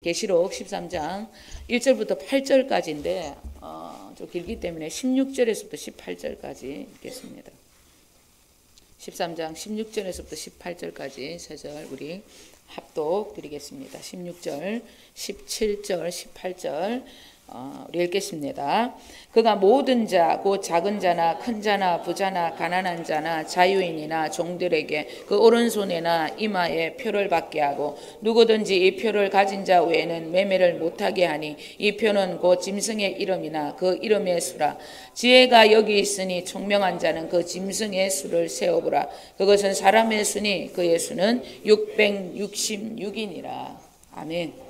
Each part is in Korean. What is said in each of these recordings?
계시록 13장 1절부터 8절까지인데 좀 길기 때문에 16절에서부터 18절까지 읽겠습니다. 13장 16절에서부터 18절까지 세 절 우리 합독 드리겠습니다. 16절, 17절, 18절 우리 읽겠습니다. 그가 모든 자, 곧 작은 자나 큰 자나 부자나 가난한 자나 자유인이나 종들에게 그 오른손에나 이마에 표를 받게 하고 누구든지 이 표를 가진 자 외에는 매매를 못하게 하니 이 표는 곧 짐승의 이름이나 그 이름의 수라. 지혜가 여기 있으니 총명한 자는 그 짐승의 수를 세어보라. 그것은 사람의 수니 그의 수는 666이니라. 아멘.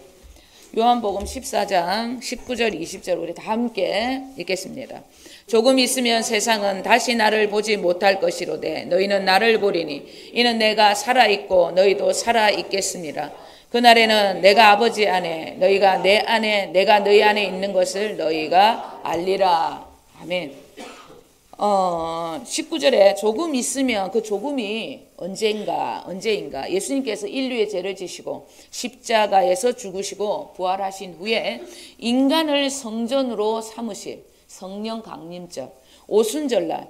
요한복음 14장 19절 20절 우리 다 함께 읽겠습니다. 조금 있으면 세상은 다시 나를 보지 못할 것이로되 너희는 나를 보리니 이는 내가 살아있고 너희도 살아있겠습니다. 그날에는 내가 아버지 안에 너희가 내 안에 내가 너희 안에 있는 것을 너희가 알리라. 아멘. 19절에 조금 있으면 그 조금이 언제인가 예수님께서 인류의 죄를 지시고 십자가에서 죽으시고 부활하신 후에 인간을 성전으로 삼으실 성령 강림절 오순절날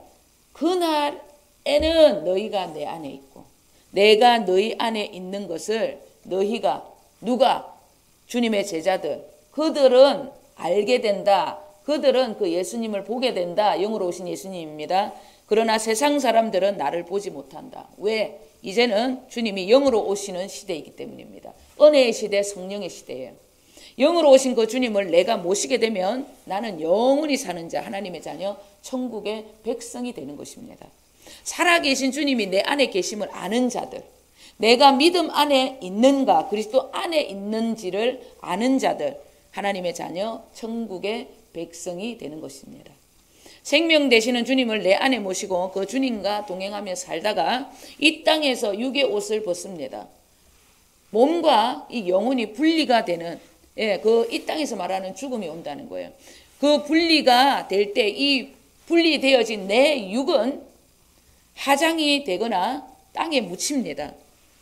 그날에는 너희가 내 안에 있고 내가 너희 안에 있는 것을 너희가 누가 주님의 제자들 그들은 알게 된다. 그들은 그 예수님을 보게 된다. 영으로 오신 예수님입니다. 그러나 세상 사람들은 나를 보지 못한다. 왜? 이제는 주님이 영으로 오시는 시대이기 때문입니다. 은혜의 시대, 성령의 시대예요. 영으로 오신 그 주님을 내가 모시게 되면 나는 영원히 사는 자, 하나님의 자녀, 천국의 백성이 되는 것입니다. 살아계신 주님이 내 안에 계심을 아는 자들, 내가 믿음 안에 있는가, 그리스도 안에 있는지를 아는 자들, 하나님의 자녀, 천국의 백성이 되는 것입니다. 생명 되시는 주님을 내 안에 모시고 그 주님과 동행하며 살다가 이 땅에서 육의 옷을 벗습니다. 몸과 이 영혼이 분리가 되는 이 땅에서 말하는 죽음이 온다는 거예요. 그 분리가 될 때 이 분리되어진 내 육은 화장이 되거나 땅에 묻힙니다.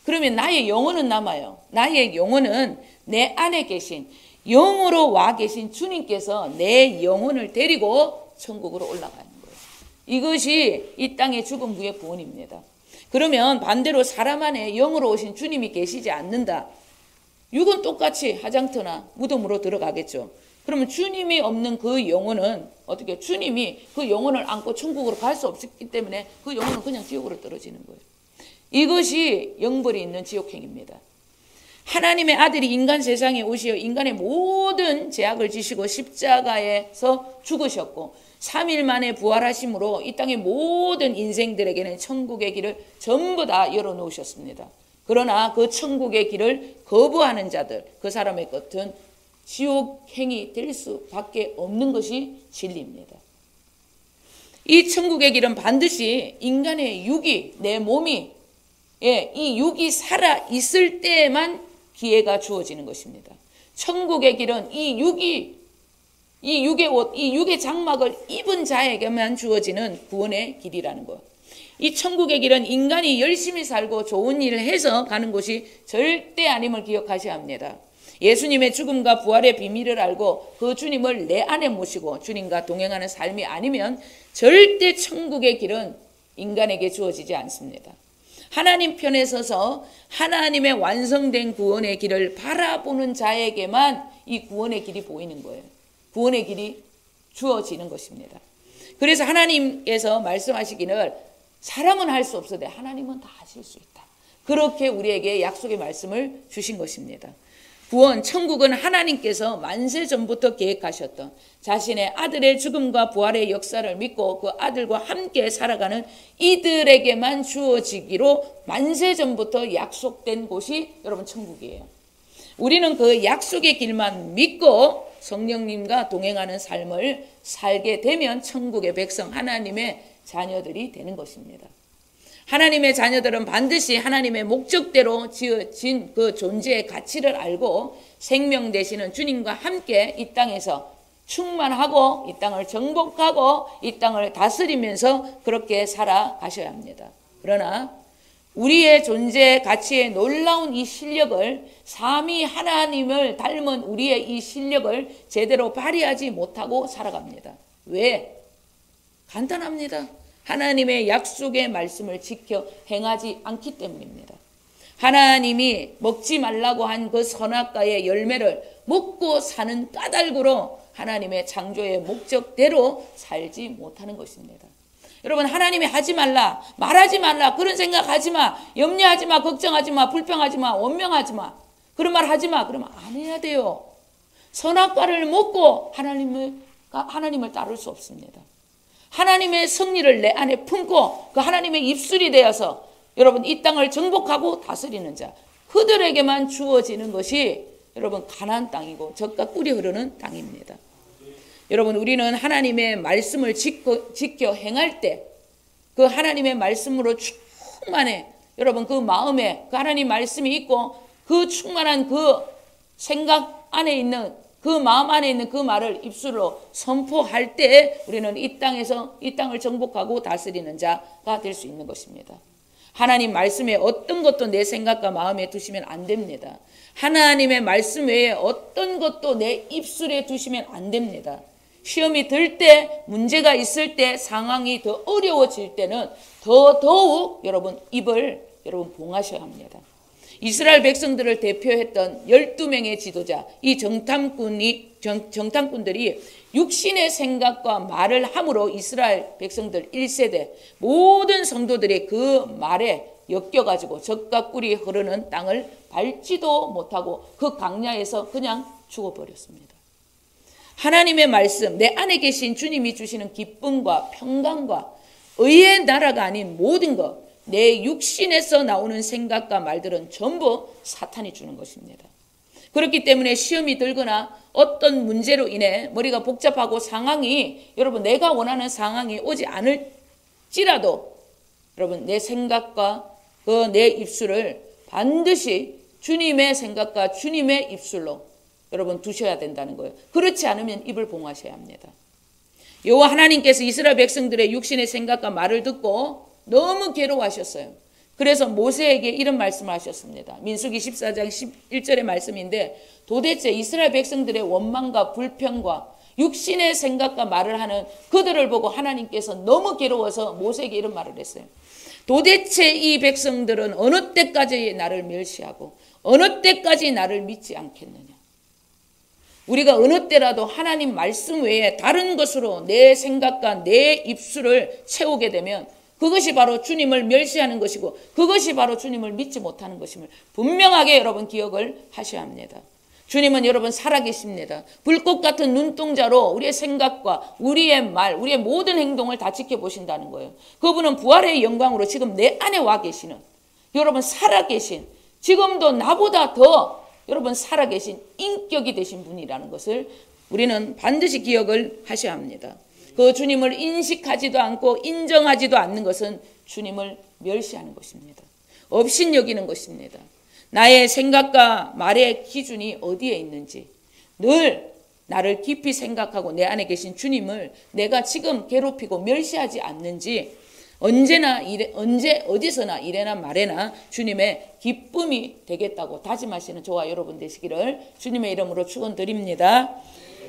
그러면 나의 영혼은 남아요. 나의 영혼은 내 안에 계신 영으로 와 계신 주님께서 내 영혼을 데리고 천국으로 올라가는 거예요. 이것이 이 땅의 죽음 후의 구원입니다. 그러면 반대로 사람 안에 영으로 오신 주님이 계시지 않는다. 육은 똑같이 화장터나 무덤으로 들어가겠죠. 그러면 주님이 없는 그 영혼은 어떻게 주님이 그 영혼을 안고 천국으로 갈 수 없기 때문에 그 영혼은 그냥 지옥으로 떨어지는 거예요. 이것이 영벌이 있는 지옥행입니다. 하나님의 아들이 인간 세상에 오시어 인간의 모든 죄악을 지시고 십자가에서 죽으셨고 3일 만에 부활하심으로 이 땅의 모든 인생들에게는 천국의 길을 전부 다 열어놓으셨습니다. 그러나 그 천국의 길을 거부하는 자들, 그 사람의 끝은 지옥행이 될 수밖에 없는 것이 진리입니다. 이 천국의 길은 반드시 인간의 육이, 내 몸이, 이 육이 살아있을 때에만 기회가 주어지는 것입니다. 천국의 길은 이 육의 옷, 이 육의 장막을 입은 자에게만 주어지는 구원의 길이라는 것. 이 천국의 길은 인간이 열심히 살고 좋은 일을 해서 가는 곳이 절대 아님을 기억하셔야 합니다. 예수님의 죽음과 부활의 비밀을 알고 그 주님을 내 안에 모시고 주님과 동행하는 삶이 아니면 절대 천국의 길은 인간에게 주어지지 않습니다. 하나님 편에 서서 하나님의 완성된 구원의 길을 바라보는 자에게만 이 구원의 길이 보이는 거예요. 구원의 길이 주어지는 것입니다. 그래서 하나님께서 말씀하시기를 사람은 할 수 없어도 하나님은 다 하실 수 있다. 그렇게 우리에게 약속의 말씀을 주신 것입니다. 구원, 천국은 하나님께서 만세 전부터 계획하셨던 자신의 아들의 죽음과 부활의 역사를 믿고 그 아들과 함께 살아가는 이들에게만 주어지기로 만세 전부터 약속된 곳이 여러분 천국이에요. 우리는 그 약속의 길만 믿고 성령님과 동행하는 삶을 살게 되면 천국의 백성 하나님의 자녀들이 되는 것입니다. 하나님의 자녀들은 반드시 하나님의 목적대로 지어진 그 존재의 가치를 알고 생명 되시는 주님과 함께 이 땅에서 충만하고 이 땅을 정복하고 이 땅을 다스리면서 그렇게 살아가셔야 합니다. 그러나 우리의 존재 가치의 놀라운 이 실력을, 삼위 하나님을 닮은 우리의 이 실력을 제대로 발휘하지 못하고 살아갑니다. 왜? 간단합니다. 하나님의 약속의 말씀을 지켜 행하지 않기 때문입니다. 하나님이 먹지 말라고 한 그 선악과의 열매를 먹고 사는 까닭으로 하나님의 창조의 목적대로 살지 못하는 것입니다. 여러분, 하나님이 하지 말라, 말하지 말라, 그런 생각하지 마, 염려하지 마, 걱정하지 마, 불평하지 마, 원명하지 마, 그런 말 하지 마, 그러면 안 해야 돼요. 선악과를 먹고 하나님을 따를 수 없습니다. 하나님의 섭리를 내 안에 품고 그 하나님의 입술이 되어서 여러분, 이 땅을 정복하고 다스리는 자, 그들에게만 주어지는 것이 여러분 가나안 땅이고 젖과 꿀이 흐르는 땅입니다. 여러분, 우리는 하나님의 말씀을 지켜 행할 때 그 하나님의 말씀으로 충만해, 여러분 그 마음에 그 하나님 말씀이 있고 그 충만한 그 생각 안에 있는 그 마음 안에 있는 그 말을 입술로 선포할 때 우리는 이 땅을 정복하고 다스리는 자가 될 수 있는 것입니다. 하나님 말씀에 어떤 것도 내 생각과 마음에 두시면 안 됩니다. 하나님의 말씀 외에 어떤 것도 내 입술에 두시면 안 됩니다. 시험이 들 때, 문제가 있을 때, 상황이 더 어려워질 때는 더욱 여러분 입을 여러분 봉하셔야 합니다. 이스라엘 백성들을 대표했던 12명의 지도자, 이 정탐꾼들이 육신의 생각과 말을 함으로 이스라엘 백성들 1세대 모든 성도들이 그 말에 엮여가지고 젖과 꿀이 흐르는 땅을 밟지도 못하고 그 강야에서 그냥 죽어버렸습니다. 하나님의 말씀, 내 안에 계신 주님이 주시는 기쁨과 평강과 의의 나라가 아닌 모든 것, 내 육신에서 나오는 생각과 말들은 전부 사탄이 주는 것입니다. 그렇기 때문에 시험이 들거나 어떤 문제로 인해 머리가 복잡하고 상황이, 여러분 내가 원하는 상황이 오지 않을지라도 여러분 내 생각과 그 내 입술을 반드시 주님의 생각과 주님의 입술로 여러분 두셔야 된다는 거예요. 그렇지 않으면 입을 봉하셔야 합니다. 여호와 하나님께서 이스라엘 백성들의 육신의 생각과 말을 듣고 너무 괴로워하셨어요. 그래서 모세에게 이런 말씀을 하셨습니다. 민수기 14장 11절의 말씀인데, 도대체 이스라엘 백성들의 원망과 불평과 육신의 생각과 말을 하는 그들을 보고 하나님께서 너무 괴로워서 모세에게 이런 말을 했어요. 도대체 이 백성들은 어느 때까지 나를 멸시하고 어느 때까지 나를 믿지 않겠느냐. 우리가 어느 때라도 하나님 말씀 외에 다른 것으로 내 생각과 내 입술을 채우게 되면 그것이 바로 주님을 멸시하는 것이고 그것이 바로 주님을 믿지 못하는 것임을 분명하게 여러분 기억을 하셔야 합니다. 주님은 여러분 살아계십니다. 불꽃 같은 눈동자로 우리의 생각과 우리의 말, 우리의 모든 행동을 다 지켜보신다는 거예요. 그분은 부활의 영광으로 지금 내 안에 와 계시는, 여러분 살아계신, 지금도 나보다 더 여러분 살아계신 인격이 되신 분이라는 것을 우리는 반드시 기억을 하셔야 합니다. 그 주님을 인식하지도 않고 인정하지도 않는 것은 주님을 멸시하는 것입니다. 업신여기는 것입니다. 나의 생각과 말의 기준이 어디에 있는지, 늘 나를 깊이 생각하고 내 안에 계신 주님을 내가 지금 괴롭히고 멸시하지 않는지, 언제 어디서나 이래나 말해나 주님의 기쁨이 되겠다고 다짐하시는 저와 여러분 되시기를 주님의 이름으로 축원드립니다.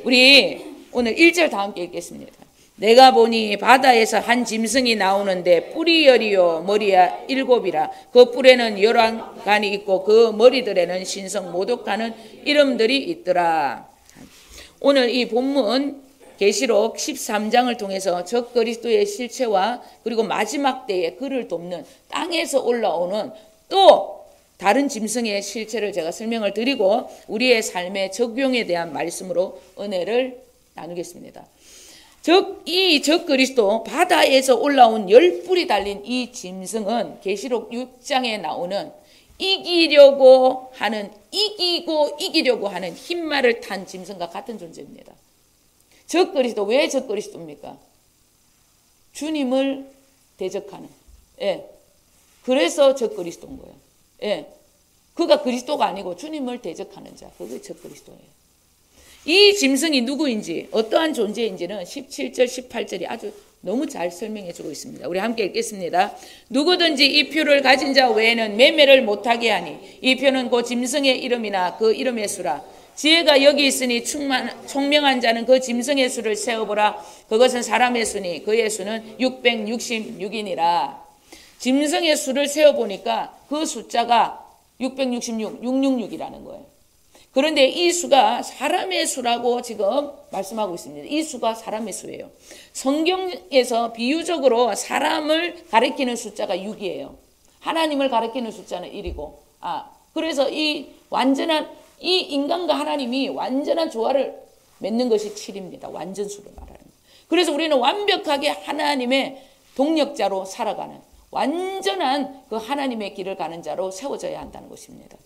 우리 오늘 1절 다 함께 읽겠습니다. 내가 보니 바다에서 한 짐승이 나오는데 뿔이 10이요 머리야 7이라. 그 뿔에는 11간이 있고 그 머리들에는 신성 모독하는 이름들이 있더라. 오늘 이 본문 계시록 13장을 통해서 적그리스도의 실체와 그리고 마지막 때에 그를 돕는 땅에서 올라오는 또 다른 짐승의 실체를 제가 설명을 드리고 우리의 삶의 적용에 대한 말씀으로 은혜를 나누겠습니다. 이 적그리스도, 바다에서 올라온 10뿔이 달린 이 짐승은 계시록 6장에 나오는 이기고 이기려고 하는 흰말을 탄 짐승과 같은 존재입니다. 적그리스도, 왜 적그리스도입니까? 주님을 대적하는. 그래서 적그리스도인 거예요. 그가 그리스도가 아니고 주님을 대적하는 자, 그게 적그리스도예요. 이 짐승이 누구인지 어떠한 존재인지는 17절 18절이 아주 너무 잘 설명해 주고 있습니다. 우리 함께 읽겠습니다. 누구든지 이 표를 가진 자 외에는 매매를 못하게 하니 이 표는 그 짐승의 이름이나 그 이름의 수라. 지혜가 여기 있으니 총명한 자는 그 짐승의 수를 세어보라. 그것은 사람의 수니 그의 수는 666이니라. 짐승의 수를 세어보니까 그 숫자가 666, 666이라는 거예요. 그런데 이 수가 사람의 수라고 지금 말씀하고 있습니다. 이 수가 사람의 수예요. 성경에서 비유적으로 사람을 가리키는 숫자가 6이에요. 하나님을 가리키는 숫자는 1이고, 그래서 이 인간과 하나님이 완전한 조화를 맺는 것이 7입니다. 완전수를 말하는 거예요. 그래서 우리는 완벽하게 하나님의 동력자로 살아가는 완전한 그 하나님의 길을 가는 자로 세워져야 한다는 것입니다.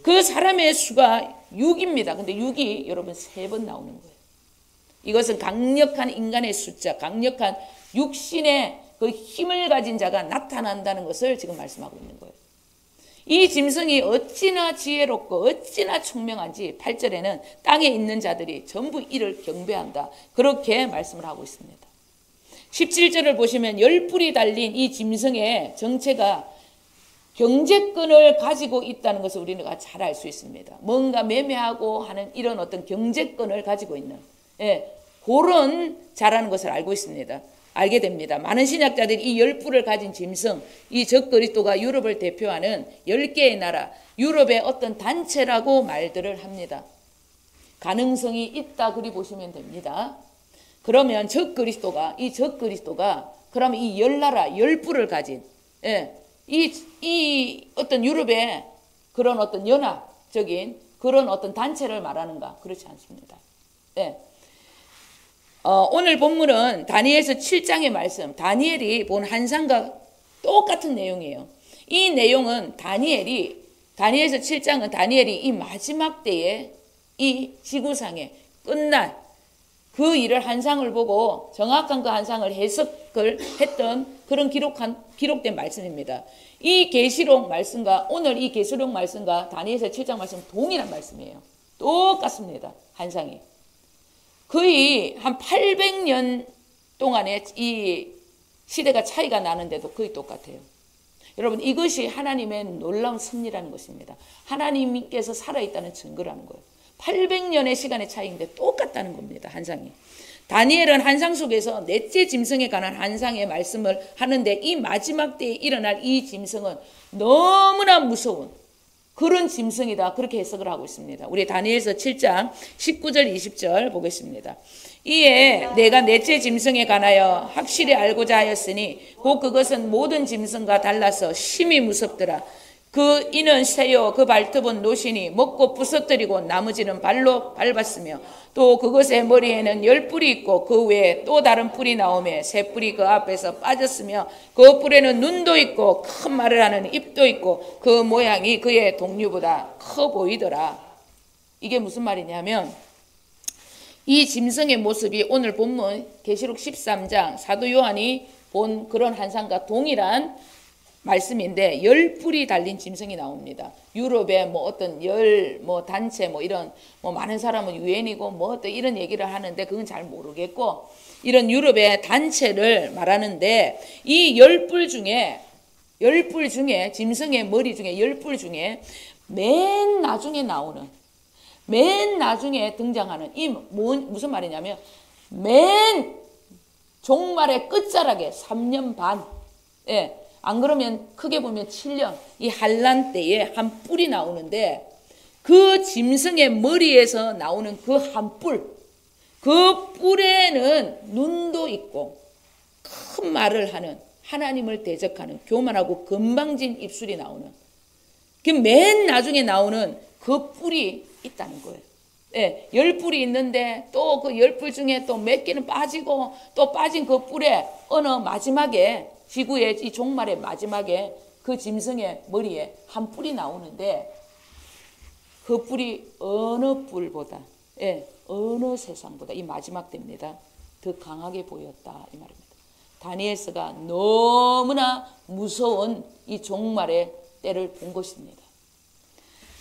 그 사람의 수가 6입니다. 근데 6이 여러분 3번 나오는 거예요. 이것은 강력한 인간의 숫자, 강력한 육신의 그 힘을 가진 자가 나타난다는 것을 지금 말씀하고 있는 거예요. 이 짐승이 어찌나 지혜롭고 어찌나 총명한지 8절에는 땅에 있는 자들이 전부 이를 경배한다. 그렇게 말씀을 하고 있습니다. 17절을 보시면 10뿔이 달린 이 짐승의 정체가 경제권을 가지고 있다는 것을 우리가 잘 알 수 있습니다. 뭔가 매매하고 하는 이런 어떤 경제권을 가지고 있는 그런 자라는 것을 알게 됩니다. 많은 신학자들이 이 10뿔을 가진 짐승, 이 적그리스도가 유럽을 대표하는 10개의 나라, 유럽의 어떤 단체라고 말들을 합니다. 가능성이 있다 그리 보시면 됩니다. 그러면 적그리스도가 그러면 이 10나라, 10뿔을 가진 이 어떤 유럽의 그런 어떤 연합적인 그런 어떤 단체를 말하는가? 그렇지 않습니다. 오늘 본문은 다니엘서 7장의 말씀, 다니엘이 본 환상과 똑같은 내용이에요. 이 내용은 다니엘서 7장은 다니엘이 이 마지막 때에 이 지구상에 끝날 그 일을 환상을 보고 정확한 그 환상을 해석을 했던 그런 기록된 말씀입니다. 이 계시록 말씀과 오늘 이 계시록 말씀과 다니엘서 7장 말씀 동일한 말씀이에요. 똑같습니다. 환상이. 거의 한 800년 동안의 이 시대가 차이가 나는데도 거의 똑같아요. 여러분 이것이 하나님의 놀라운 섭리라는 것입니다. 하나님께서 살아있다는 증거라는 거예요. 800년의 시간의 차이인데 똑같다는 겁니다. 환상이. 다니엘은 환상 속에서 넷째 짐승에 관한 환상의 말씀을 하는데 이 마지막 때에 일어날 이 짐승은 너무나 무서운 그런 짐승이다. 그렇게 해석을 하고 있습니다. 우리 다니엘서 7장 19절 20절 보겠습니다. 이에 내가 넷째 짐승에 관하여 확실히 알고자 하였으니 곧 그것은 모든 짐승과 달라서 심히 무섭더라. 그 이는 새요 그 발톱은 노시니 먹고 부서뜨리고 나머지는 발로 밟았으며 또 그것의 머리에는 10뿔이 있고 그 외에 또 다른 뿔이 나오며 새 뿔이 그 앞에서 빠졌으며 그 뿔에는 눈도 있고 큰 말을 하는 입도 있고 그 모양이 그의 동류보다 커 보이더라. 이게 무슨 말이냐면 이 짐승의 모습이 오늘 본문 계시록 13장 사도 요한이 본 그런 환상과 동일한 말씀인데 10뿔이 달린 짐승이 나옵니다. 유럽의 뭐 어떤 단체 이런 많은 사람은 유엔이고 어떤 이런 얘기를 하는데 그건 잘 모르겠고 이런 유럽의 단체를 말하는데 이 10뿔 중에 짐승의 머리 중에 10뿔 중에 맨 나중에 등장하는 이 무슨 말이냐면 맨 종말의 끝자락에 3년 반 안 그러면 크게 보면 7년 이 환란 때에 한 뿔이 나오는데 그 짐승의 머리에서 나오는 그 한 뿔, 그 뿔에는 눈도 있고 큰 말을 하는 하나님을 대적하는 교만하고 건방진 입술이 나오는 그 맨 나중에 나오는 그 뿔이 있다는 거예요. 10뿔이 있는데 또 그 10뿔 중에 또 몇 개는 빠지고 또 빠진 그 뿔에 어느 마지막에 지구의 이 종말의 마지막에 그 짐승의 머리에 한 뿔이 나오는데 그 뿔이 어느 뿔보다 어느 세상보다 이 마지막 때입니다. 더 강하게 보였다 이 말입니다. 다니엘서가 너무나 무서운 이 종말의 때를 본 것입니다.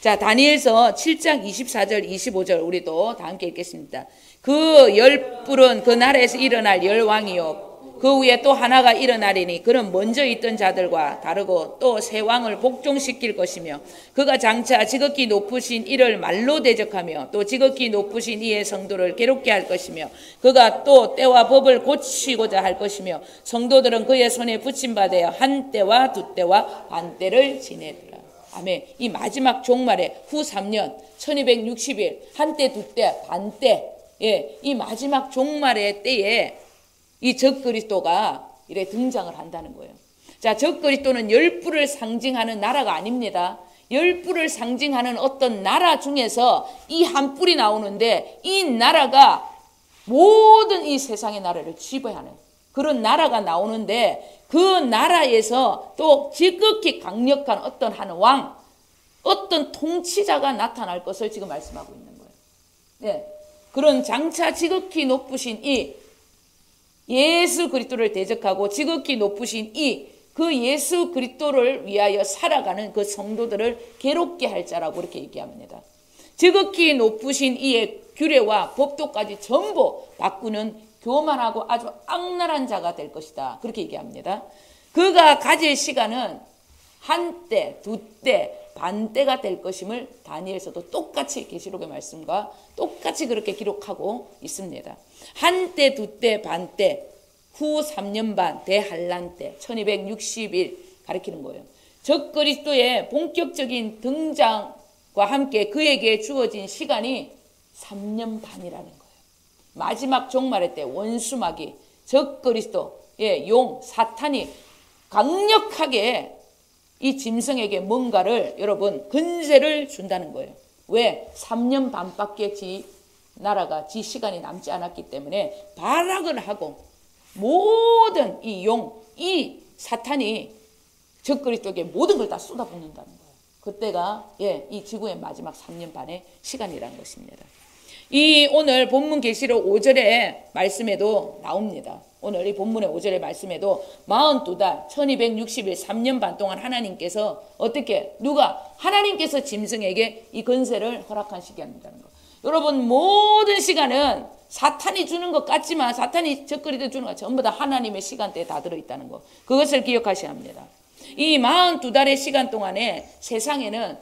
자, 다니엘서 7장 24절 25절 우리도 다 함께 읽겠습니다. 그 10뿔은 그 나라에서 일어날 10왕이요 그 후에 또 하나가 일어나리니 그는 먼저 있던 자들과 다르고 또 새 왕을 복종시킬 것이며 그가 장차 지극히 높으신 이를 말로 대적하며 또 지극히 높으신 이의 성도를 괴롭게 할 것이며 그가 또 때와 법을 고치고자 할 것이며 성도들은 그의 손에 붙임받아 한 때와 두 때와 반 때를 지내리라. 아멘. 이 마지막 종말에 후 3년 1260일 한 때, 두 때, 반 때, 이 마지막 종말의 때에 이 적그리스도가 이래 등장을 한다는 거예요. 자, 적그리스도는 열부를 상징하는 나라가 아닙니다. 열부를 상징하는 어떤 나라 중에서 이 한 뿔이 나오는데 이 나라가 모든 이 세상의 나라를 지배하는 그런 나라가 나오는데 그 나라에서 또 지극히 강력한 어떤 한 왕, 어떤 통치자가 나타날 것을 지금 말씀하고 있는 거예요. 네. 그런 장차 지극히 높으신 이 예수 그리스도를 대적하고 지극히 높으신 그 예수 그리스도를 위하여 살아가는 그 성도들을 괴롭게 할 자라고 이렇게 얘기합니다. 지극히 높으신 이의 규례와 법도까지 전부 바꾸는 교만하고 아주 악랄한 자가 될 것이다. 그렇게 얘기합니다. 그가 가질 시간은 한 때, 두 때, 반 때가 될 것임을 다니엘서도 똑같이 계시록의 말씀과 똑같이 그렇게 기록하고 있습니다. 한 때, 두 때, 반 때, 후 3년 반, 대한란 때, 1260일 가리키는 거예요. 적그리스도의 본격적인 등장과 함께 그에게 주어진 시간이 3년 반이라는 거예요. 마지막 종말의 때 원수마귀, 적그리스도의 용, 사탄이 강력하게 이 짐승에게 뭔가를 여러분 근세를 준다는 거예요. 왜? 3년 반밖에 지 나라가 지 시간이 남지 않았기 때문에 발악을 하고 모든 이 용, 이 사탄이 적그리스도에게 모든 걸 다 쏟아붓는다는 거예요. 그때가 이 지구의 마지막 3년 반의 시간이라는 것입니다. 이 오늘 본문 계시록 5절의 말씀에도 나옵니다. 오늘 이 본문의 5절의 말씀에도 42달 1260일 3년 반 동안 하나님께서 어떻게 누가 하나님께서 짐승에게 이 권세를 허락하시게 한다는 거. 여러분 모든 시간은 사탄이 주는 것 같지만 사탄이 적그리스도 주는 것 전부 다 하나님의 시간대에 다 들어있다는 거. 그것을 기억하셔야 합니다. 이 42달의 시간 동안에 세상에는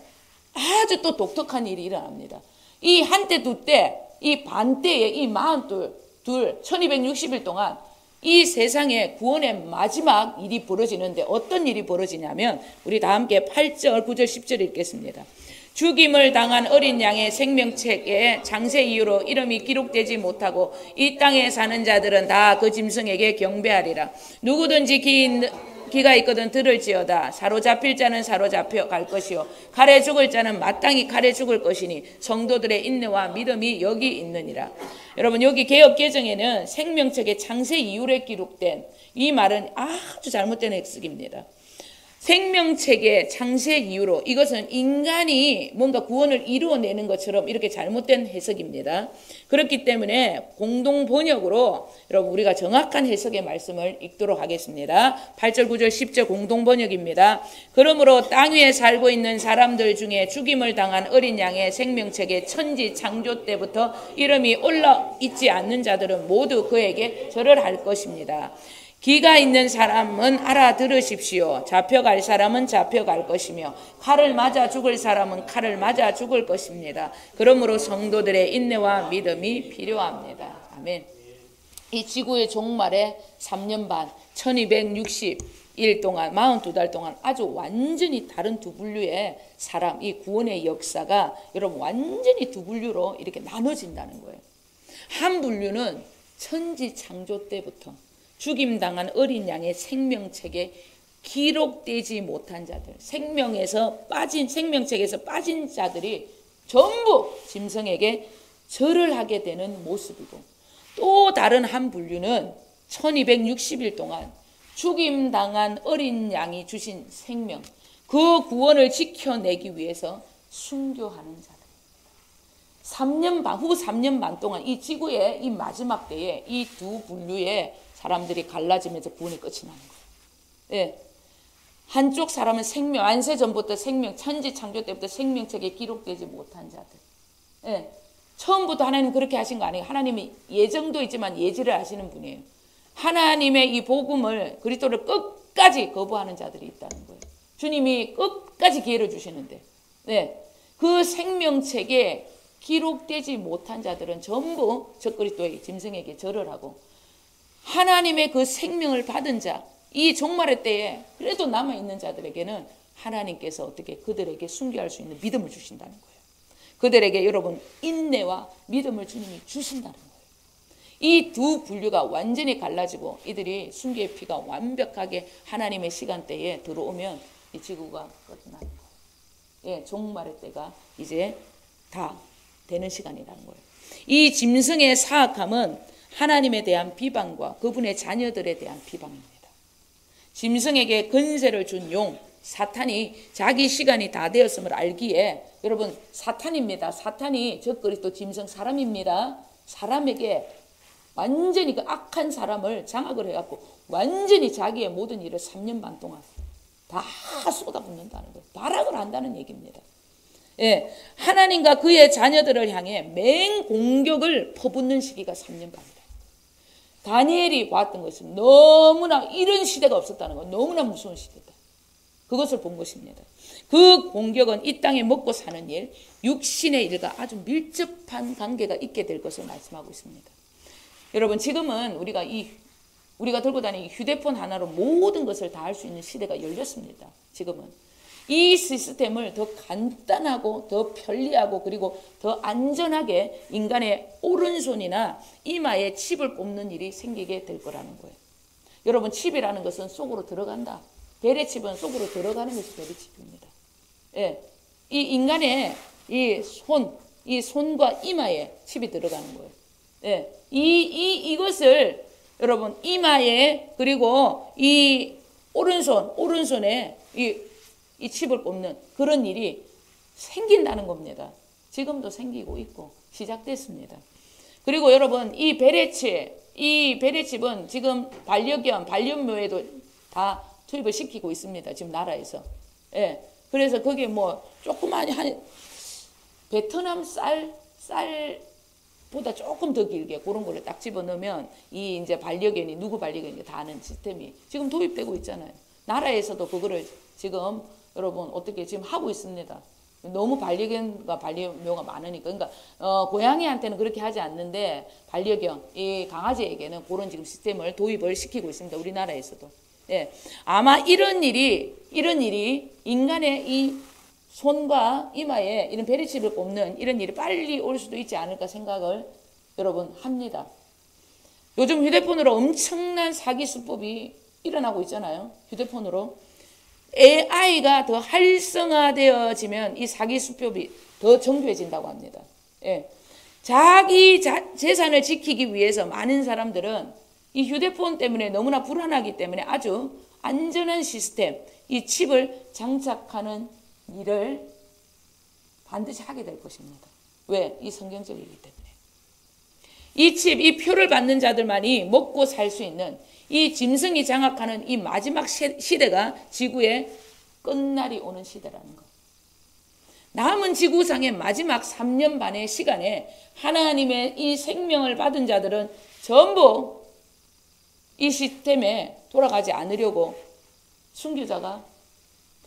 아주 또 독특한 일이 일어납니다. 이 한때 두 때, 이 반때에 이 42, 1260일 동안 이 세상에 구원의 마지막 일이 벌어지는데 어떤 일이 벌어지냐면 우리 다 함께 8절, 9절, 10절 읽겠습니다. 죽임을 당한 어린 양의 생명책에 장세 이후로 이름이 기록되지 못하고 이 땅에 사는 자들은 다 그 짐승에게 경배하리라. 누구든지 기가 있거든 들을지어다. 사로잡힐 자는 사로잡혀 갈 것이요 칼에 죽을 자는 마땅히 칼에 죽을 것이니 성도들의 인내와 믿음이 여기 있느니라. 여러분 여기 개역개정에는 생명책의 창세 이후에 기록된 이 말은 아주 잘못된 해석입니다. 생명책의 창세 이후로 이것은 인간이 뭔가 구원을 이루어내는 것처럼 이렇게 잘못된 해석입니다. 그렇기 때문에 공동 번역으로 여러분 우리가 정확한 해석의 말씀을 읽도록 하겠습니다. 8절, 9절, 10절 공동 번역입니다. 그러므로 땅 위에 살고 있는 사람들 중에 죽임을 당한 어린 양의 생명책에 천지 창조 때부터 이름이 올라 있지 않는 자들은 모두 그에게 절을 할 것입니다. 기가 있는 사람은 알아들으십시오. 잡혀갈 사람은 잡혀갈 것이며 칼을 맞아 죽을 사람은 칼을 맞아 죽을 것입니다. 그러므로 성도들의 인내와 믿음이 필요합니다. 아멘. 이 지구의 종말에 3년 반 1260일 동안 42달 동안 아주 완전히 다른 두 분류의 사람, 이 구원의 역사가 여러분 완전히 두 분류로 이렇게 나눠진다는 거예요. 한 분류는 천지 창조 때부터 죽임당한 어린 양의 생명책에 기록되지 못한 자들, 생명책에서 빠진 자들이 전부 짐승에게 절을 하게 되는 모습이고, 또 다른 한 분류는 1260일 동안 죽임당한 어린 양이 주신 생명, 그 구원을 지켜내기 위해서 순교하는 자들. 3년 반, 후 3년 반 동안 이 지구의 이 마지막 때에 이 두 분류의 사람들이 갈라지면서 구원이 끝이 나는 거예요. 예. 한쪽 사람은 생명, 안세 전부터 생명, 천지 창조 때부터 생명책에 기록되지 못한 자들. 예. 처음부터 하나님 그렇게 하신 거 아니에요. 하나님이 예정도 있지만 예지를 하시는 분이에요. 하나님의 이 복음을 그리스도를 끝까지 거부하는 자들이 있다는 거예요. 주님이 끝까지 기회를 주시는데 그 생명책에 기록되지 못한 자들은 전부 적그리스도의 짐승에게 절을 하고 하나님의 그 생명을 받은 자, 이 종말의 때에 그래도 남아있는 자들에게는 하나님께서 어떻게 그들에게 순교할 수 있는 믿음을 주신다는 거예요. 그들에게 여러분 인내와 믿음을 주님이 주신다는 거예요. 이 두 분류가 완전히 갈라지고 이들이 순교의 피가 완벽하게 하나님의 시간대에 들어오면 이 지구가 끝나는 거예요. 종말의 때가 이제 다 되는 시간이라는 거예요. 이 짐승의 사악함은 하나님에 대한 비방과 그분의 자녀들에 대한 비방입니다. 짐승에게 근세를 준 용 사탄이 자기 시간이 다 되었음을 알기에 여러분 사탄입니다. 사탄이 적그리스도 짐승 사람입니다. 사람에게 완전히 그 악한 사람을 장악을 해갖고 완전히 자기의 모든 일을 3년 반 동안 다 쏟아붓는다는 거예요. 발악을 한다는 얘기입니다. 하나님과 그의 자녀들을 향해 맹공격을 퍼붓는 시기가 3년 반이다. 다니엘이 봤던 것은 너무나 이런 시대가 없었다는 거, 너무나 무서운 시대다. 그것을 본 것입니다. 그 공격은 이 땅에 먹고 사는 일, 육신의 일과 아주 밀접한 관계가 있게 될 것을 말씀하고 있습니다. 여러분 지금은 우리가 들고 다니는 휴대폰 하나로 모든 것을 다 할 수 있는 시대가 열렸습니다. 지금은 이 시스템을 더 간단하고 더 편리하고 그리고 더 안전하게 인간의 오른손이나 이마에 칩을 꼽는 일이 생기게 될 거라는 거예요. 여러분 칩이라는 것은 속으로 들어간다. 베레칩은 속으로 들어가는 것이 베레칩입니다. 이 인간의 이 손과 이마에 칩이 들어가는 거예요. 이것을 여러분 이마에 그리고 이 오른손에 이 칩을 꼽는 그런 일이 생긴다는 겁니다. 지금도 생기고 있고 시작됐습니다. 그리고 여러분 이 베레칩은 지금 반려견, 반려묘에도 다 투입을 시키고 있습니다. 지금 나라에서. 그래서 그게 뭐 조그마한 한 베트남 쌀보다 조금 더 길게 그런 거를 딱 집어넣으면 이 이제 반려견이 누구 반려견인지 다 아는 시스템이 지금 도입되고 있잖아요. 나라에서도 그거를 지금 여러분 어떻게 지금 하고 있습니다. 너무 반려견과 반려묘가 많으니까. 그러니까 고양이한테는 그렇게 하지 않는데 반려견, 이 강아지에게는 그런 지금 시스템을 도입을 시키고 있습니다. 우리나라에서도. 아마 이런 일이 인간의 이 손과 이마에 이런 베리칩을 꼽는 이런 일이 빨리 올 수도 있지 않을까 생각을 여러분 합니다. 요즘 휴대폰으로 엄청난 사기 수법이 일어나고 있잖아요. 휴대폰으로. AI가 더 활성화되어지면 이 사기 수법이 더 정교해진다고 합니다. 자기 재산을 지키기 위해서 많은 사람들은 이 휴대폰 때문에 너무나 불안하기 때문에 아주 안전한 시스템, 이 칩을 장착하는 일을 반드시 하게 될 것입니다. 왜? 이 성경적이기 때문에. 이 칩, 이 표를 받는 자들만이 먹고 살 수 있는 이 짐승이 장악하는 이 마지막 시대가 지구의 끝날이 오는 시대라는 것. 남은 지구상의 마지막 3년 반의 시간에 하나님의 이 생명을 받은 자들은 전부 이 시스템에 돌아가지 않으려고 순교자가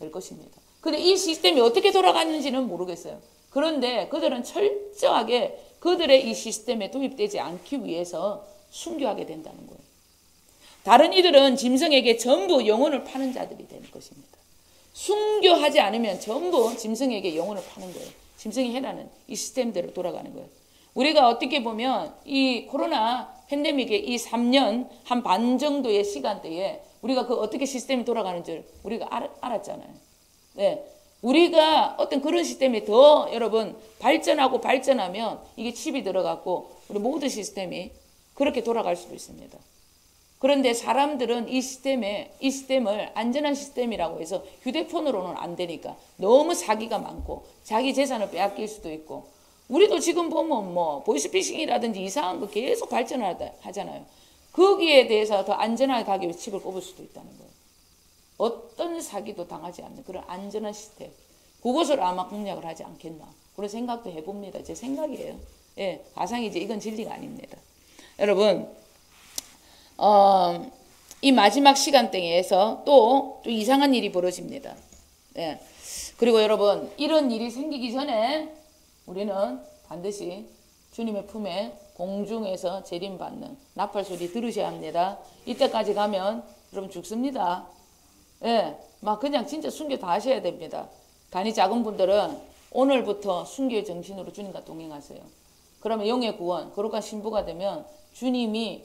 될 것입니다. 근데 이 시스템이 어떻게 돌아가는지는 모르겠어요. 그런데 그들은 철저하게 그들의 이 시스템에 도입되지 않기 위해서 순교하게 된다는 거예요. 다른 이들은 짐승에게 전부 영혼을 파는 자들이 되는 것입니다. 순교하지 않으면 전부 짐승에게 영혼을 파는 거예요. 짐승이 해라는 이 시스템대로 돌아가는 거예요. 우리가 어떻게 보면 이 코로나 팬데믹의 이 3년 한 반 정도의 시간대에 우리가 그 어떻게 시스템이 돌아가는 줄 우리가 알았잖아요. 우리가 어떤 그런 시스템이 더 여러분 발전하면 이게 칩이 들어갔고 우리 모든 시스템이 그렇게 돌아갈 수도 있습니다. 그런데 사람들은 이 시스템을 안전한 시스템이라고 해서 휴대폰으로는 안 되니까 너무 사기가 많고 자기 재산을 빼앗길 수도 있고 우리도 지금 보면 뭐 보이스피싱이라든지 이상한 거 계속 발전하잖아요. 거기에 대해서 더 안전하게 가기 위해서 칩을 꼽을 수도 있다는 거예요. 어떤 사기도 당하지 않는 그런 안전한 시스템. 그것을 아마 공략을 하지 않겠나. 그런 생각도 해봅니다. 제 생각이에요. 가상이지 이건 진리가 아닙니다. 여러분 이 마지막 시간대에서 또 이상한 일이 벌어집니다. 예. 그리고 여러분, 이런 일이 생기기 전에 우리는 반드시 주님의 품에 공중에서 재림받는 나팔 소리 들으셔야 합니다. 이때까지 가면 여러분 죽습니다. 예, 막 그냥 진짜 순교 다 하셔야 됩니다. 간이 작은 분들은 오늘부터 순교의 정신으로 주님과 동행하세요. 그러면 영의 구원, 거룩한 신부가 되면 주님이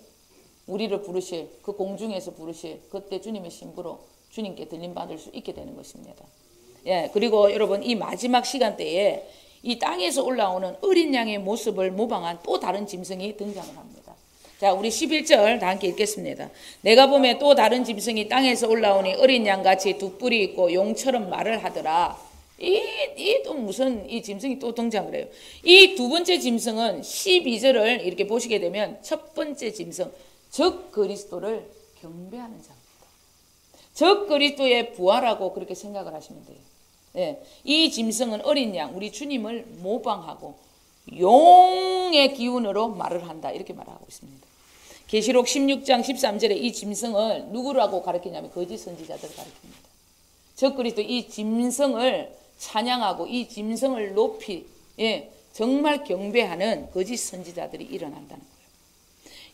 우리를 부르실, 그 공중에서 부르실 그때 주님의 신부로 주님께 들림받을 수 있게 되는 것입니다. 예, 그리고 여러분, 이 마지막 시간대에 이 땅에서 올라오는 어린 양의 모습을 모방한 또 다른 짐승이 등장을 합니다. 자, 우리 11절 다 함께 읽겠습니다. 내가 보매 또 다른 짐승이 땅에서 올라오니 어린 양같이 두 뿔이 있고 용처럼 말을 하더라. 이 또 무슨 이 짐승이 또 등장을 해요. 이 두 번째 짐승은 12절을 이렇게 보시게 되면 첫 번째 짐승, 적 그리스도를 경배하는 자입니다. 적 그리스도의 부활하고 그렇게 생각을 하시면 돼요. 예, 이 짐승은 어린 양, 우리 주님을 모방하고 용의 기운으로 말을 한다, 이렇게 말하고 있습니다. 계시록 16장 13절에 이 짐승을 누구라고 가르치냐면 거짓 선지자들을 가르칩니다. 적 그리스도 이 짐승을 찬양하고 이 짐승을 높이, 예, 정말 경배하는 거짓 선지자들이 일어난다는 거예요.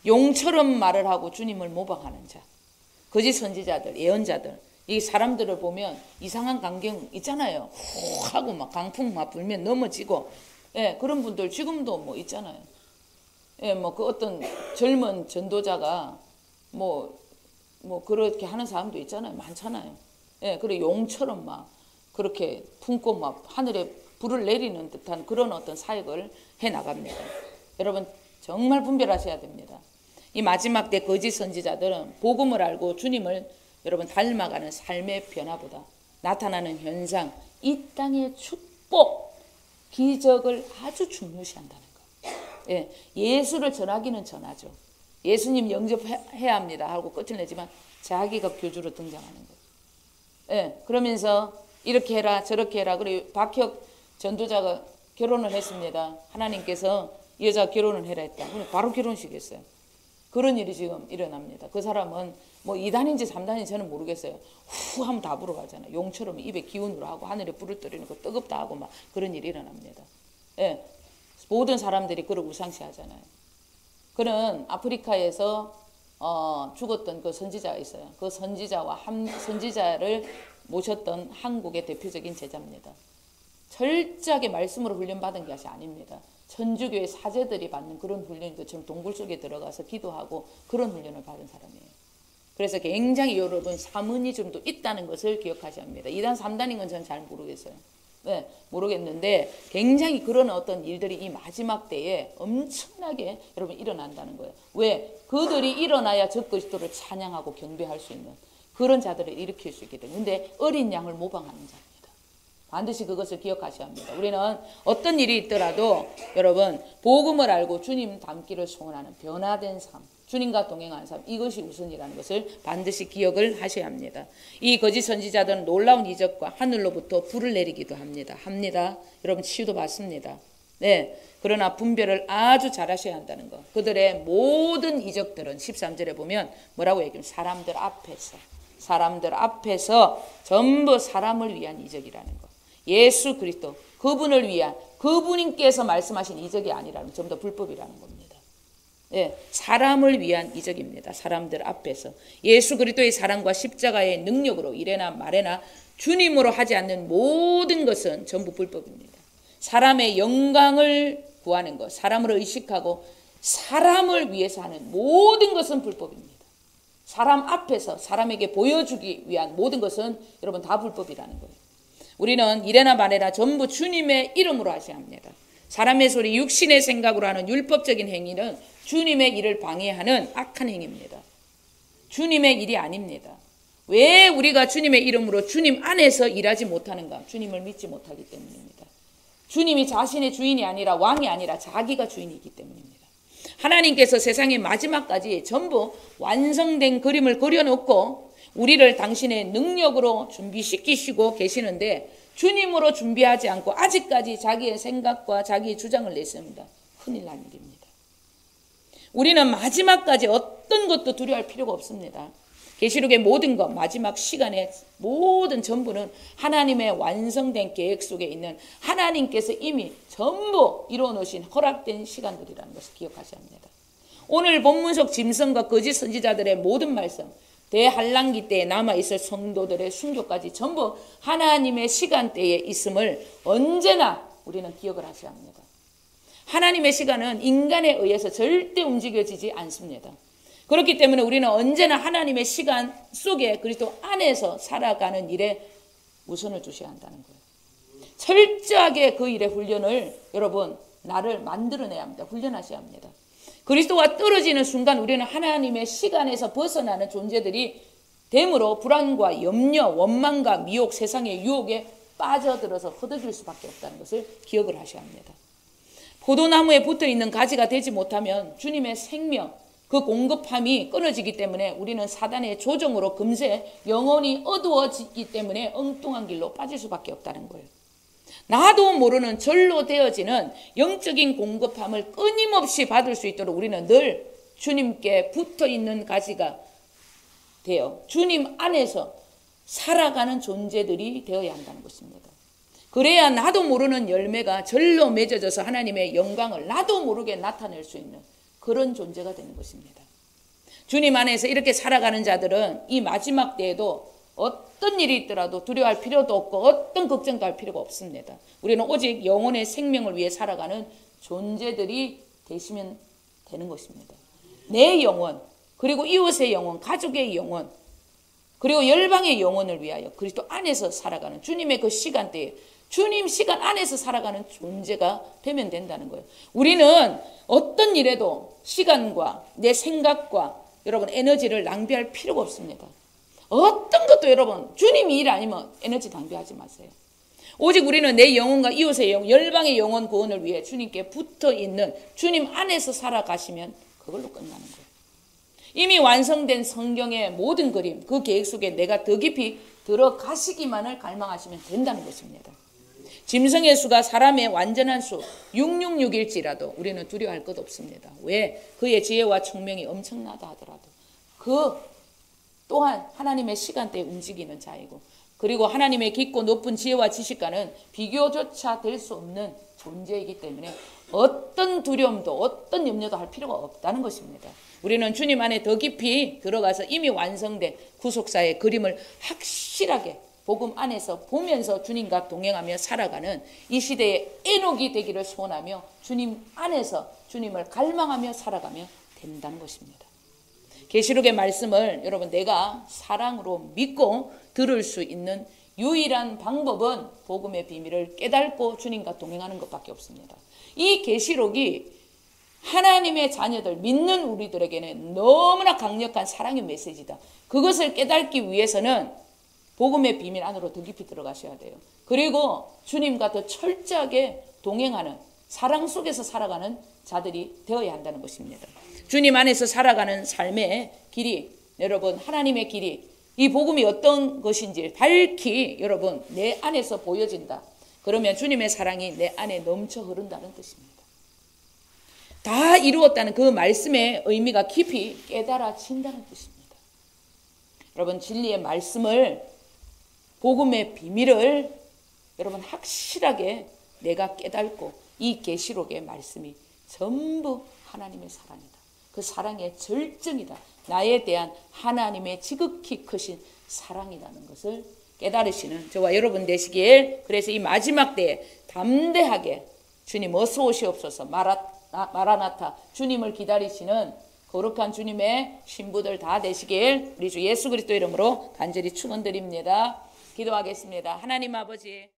용처럼 말을 하고 주님을 모방하는 자, 거짓 선지자들, 예언자들, 이 사람들을 보면 이상한 광경 있잖아요. 훅 하고 막 강풍 막 불면 넘어지고, 예, 그런 분들 지금도 뭐 있잖아요. 예, 뭐 그 어떤 젊은 전도자가 뭐 그렇게 하는 사람도 있잖아요. 많잖아요. 예, 그리고 용처럼 막 그렇게 품고 막 하늘에 불을 내리는 듯한 그런 어떤 사역을 해 나갑니다. 여러분, 정말 분별하셔야 됩니다. 이 마지막 때 거짓 선지자들은 복음을 알고 주님을 여러분 닮아가는 삶의 변화보다 나타나는 현상, 이 땅의 축복, 기적을 아주 중요시한다는 거예요. 예, 예수를 전하기는 전하죠. 예수님 영접해야 합니다 하고 끝을 내지만 자기가 교주로 등장하는 거예요. 예, 그러면서 이렇게 해라 저렇게 해라. 그리고 박혁 전도자가 결혼을 했습니다. 하나님께서 여자 결혼을 해라 했다. 바로 결혼식했어요. 그런 일이 지금 일어납니다. 그 사람은 뭐 2단인지 3단인지 저는 모르겠어요. 후 하면 다 불어가잖아요. 용처럼 입에 기운으로 하고 하늘에 불을 떨어뜨리는 거 뜨겁다 하고 막 그런 일이 일어납니다. 예, 모든 사람들이 그걸 우상시하잖아요. 그는 아프리카에서 죽었던 그 선지자가 있어요. 그 선지자와 선지자를 모셨던 한국의 대표적인 제자입니다. 철저하게 말씀으로 훈련받은 것이 아닙니다. 천주교의 사제들이 받는 그런 훈련인 것처럼 동굴 속에 들어가서 기도하고 그런 훈련을 받은 사람이에요. 그래서 굉장히 여러분 사모니즘도 있다는 것을 기억하셔야 합니다. 2단, 3단인 건 저는 잘 모르겠어요. 네, 모르겠는데 굉장히 그런 어떤 일들이 이 마지막 때에 엄청나게 여러분 일어난다는 거예요. 왜? 그들이 일어나야 적 그리스도를 찬양하고 경배할 수 있는 그런 자들을 일으킬 수 있기 때문에. 근데 어린 양을 모방하는 자입니다. 반드시 그것을 기억하셔야 합니다. 우리는 어떤 일이 있더라도 여러분 복음을 알고 주님 닮기를 소원하는 변화된 삶, 주님과 동행하는 삶, 이것이 우선이라는 것을 반드시 기억을 하셔야 합니다. 이 거짓 선지자들은 놀라운 이적과 하늘로부터 불을 내리기도 합니다. 여러분 치유도 받습니다. 네, 그러나 분별을 아주 잘 하셔야 한다는 것. 그들의 모든 이적들은 13절에 보면 뭐라고 얘기하면 사람들 앞에서 전부 사람을 위한 이적이라는 것. 예수 그리스도 그분을 위한 그분께서 말씀하신 이적이 아니라는 전부 다 불법이라는 겁니다. 예, 사람을 위한 이적입니다. 사람들 앞에서 예수 그리스도의 사랑과 십자가의 능력으로 이래나 말해나 주님으로 하지 않는 모든 것은 전부 불법입니다. 사람의 영광을 구하는 것, 사람을 의식하고 사람을 위해서 하는 모든 것은 불법입니다. 사람 앞에서 사람에게 보여주기 위한 모든 것은 여러분 다 불법이라는 거예요. 우리는 이래나 말해나 전부 주님의 이름으로 하셔야 합니다. 사람의 소리, 육신의 생각으로 하는 율법적인 행위는 주님의 일을 방해하는 악한 행위입니다. 주님의 일이 아닙니다. 왜 우리가 주님의 이름으로 주님 안에서 일하지 못하는가? 주님을 믿지 못하기 때문입니다. 주님이 자신의 주인이 아니라 왕이 아니라 자기가 주인이기 때문입니다. 하나님께서 세상의 마지막까지 전부 완성된 그림을 그려놓고 우리를 당신의 능력으로 준비시키시고 계시는데 주님으로 준비하지 않고 아직까지 자기의 생각과 자기의 주장을 냈습니다. 큰일 난 일입니다. 우리는 마지막까지 어떤 것도 두려워할 필요가 없습니다. 계시록의 모든 것, 마지막 시간의 모든 전부는 하나님의 완성된 계획 속에 있는 하나님께서 이미 전부 이루어 놓으신 허락된 시간들이라는 것을 기억하셔야 합니다. 오늘 본문 속 짐승과 거짓 선지자들의 모든 말씀, 대한란기 때에 남아있을 성도들의 순교까지 전부 하나님의 시간대에 있음을 언제나 우리는 기억을 하셔야 합니다. 하나님의 시간은 인간에 의해서 절대 움직여지지 않습니다. 그렇기 때문에 우리는 언제나 하나님의 시간 속에 그리스도 안에서 살아가는 일에 우선을 두셔야 한다는 거예요. 철저하게 그 일의 훈련을 여러분 나를 만들어내야 합니다. 훈련하셔야 합니다. 그리스도와 떨어지는 순간 우리는 하나님의 시간에서 벗어나는 존재들이 됨으로 불안과 염려, 원망과 미혹, 세상의 유혹에 빠져들어서 허덕일 수밖에 없다는 것을 기억을 하셔야 합니다. 포도나무에 붙어있는 가지가 되지 못하면 주님의 생명, 그 공급함이 끊어지기 때문에 우리는 사단의 조종으로 금세 영혼이 어두워지기 때문에 엉뚱한 길로 빠질 수밖에 없다는 거예요. 나도 모르는 절로 되어지는 영적인 공급함을 끊임없이 받을 수 있도록 우리는 늘 주님께 붙어있는 가지가 되어 주님 안에서 살아가는 존재들이 되어야 한다는 것입니다. 그래야 나도 모르는 열매가 절로 맺어져서 하나님의 영광을 나도 모르게 나타낼 수 있는 그런 존재가 되는 것입니다. 주님 안에서 이렇게 살아가는 자들은 이 마지막 때에도 어떤 일이 있더라도 두려워할 필요도 없고 어떤 걱정도 할 필요가 없습니다. 우리는 오직 영혼의 생명을 위해 살아가는 존재들이 되시면 되는 것입니다. 내 영혼, 그리고 이웃의 영혼, 가족의 영혼, 그리고 열방의 영혼을 위하여 그리스도 안에서 살아가는 주님의 그 시간대에 주님 시간 안에서 살아가는 존재가 되면 된다는 거예요. 우리는 어떤 일에도 시간과 내 생각과 여러분 에너지를 낭비할 필요가 없습니다. 어떤 것도 여러분 주님이 일 아니면 에너지 낭비하지 마세요. 오직 우리는 내 영혼과 이웃의 영혼, 열방의 영혼 구원을 위해 주님께 붙어있는 주님 안에서 살아가시면 그걸로 끝나는 거예요. 이미 완성된 성경의 모든 그림, 그 계획 속에 내가 더 깊이 들어가시기만을 갈망하시면 된다는 것입니다. 짐승의 수가 사람의 완전한 수 666일지라도 우리는 두려워할 것 없습니다. 왜? 그의 지혜와 총명이 엄청나다 하더라도 그 또한 하나님의 시간대에 움직이는 자이고 그리고 하나님의 깊고 높은 지혜와 지식과는 비교조차 될 수 없는 존재이기 때문에 어떤 두려움도 어떤 염려도 할 필요가 없다는 것입니다. 우리는 주님 안에 더 깊이 들어가서 이미 완성된 구속사의 그림을 확실하게 복음 안에서 보면서 주님과 동행하며 살아가는 이 시대의 에녹이 되기를 소원하며 주님 안에서 주님을 갈망하며 살아가며 된다는 것입니다. 계시록의 말씀을 여러분 내가 사랑으로 믿고 들을 수 있는 유일한 방법은 복음의 비밀을 깨닫고 주님과 동행하는 것밖에 없습니다. 이 계시록이 하나님의 자녀들 믿는 우리들에게는 너무나 강력한 사랑의 메시지다. 그것을 깨닫기 위해서는 복음의 비밀 안으로 더 깊이 들어가셔야 돼요. 그리고 주님과 더 철저하게 동행하는 사랑 속에서 살아가는 자들이 되어야 한다는 것입니다. 주님 안에서 살아가는 삶의 길이 여러분 하나님의 길이 이 복음이 어떤 것인지 밝히 여러분 내 안에서 보여진다. 그러면 주님의 사랑이 내 안에 넘쳐 흐른다는 뜻입니다. 다 이루었다는 그 말씀의 의미가 깊이 깨달아진다는 뜻입니다. 여러분 진리의 말씀을 복음의 비밀을 여러분 확실하게 내가 깨닫고 이 계시록의 말씀이 전부 하나님의 사랑이다. 그 사랑의 절정이다. 나에 대한 하나님의 지극히 크신 사랑이라는 것을 깨달으시는 저와 여러분 되시길. 그래서 이 마지막 때에 담대하게 주님 어서 오시옵소서 마라나타 주님을 기다리시는 거룩한 주님의 신부들 다 되시길 우리 주 예수 그리스도 이름으로 간절히 축원드립니다. 기도하겠습니다. 하나님 아버지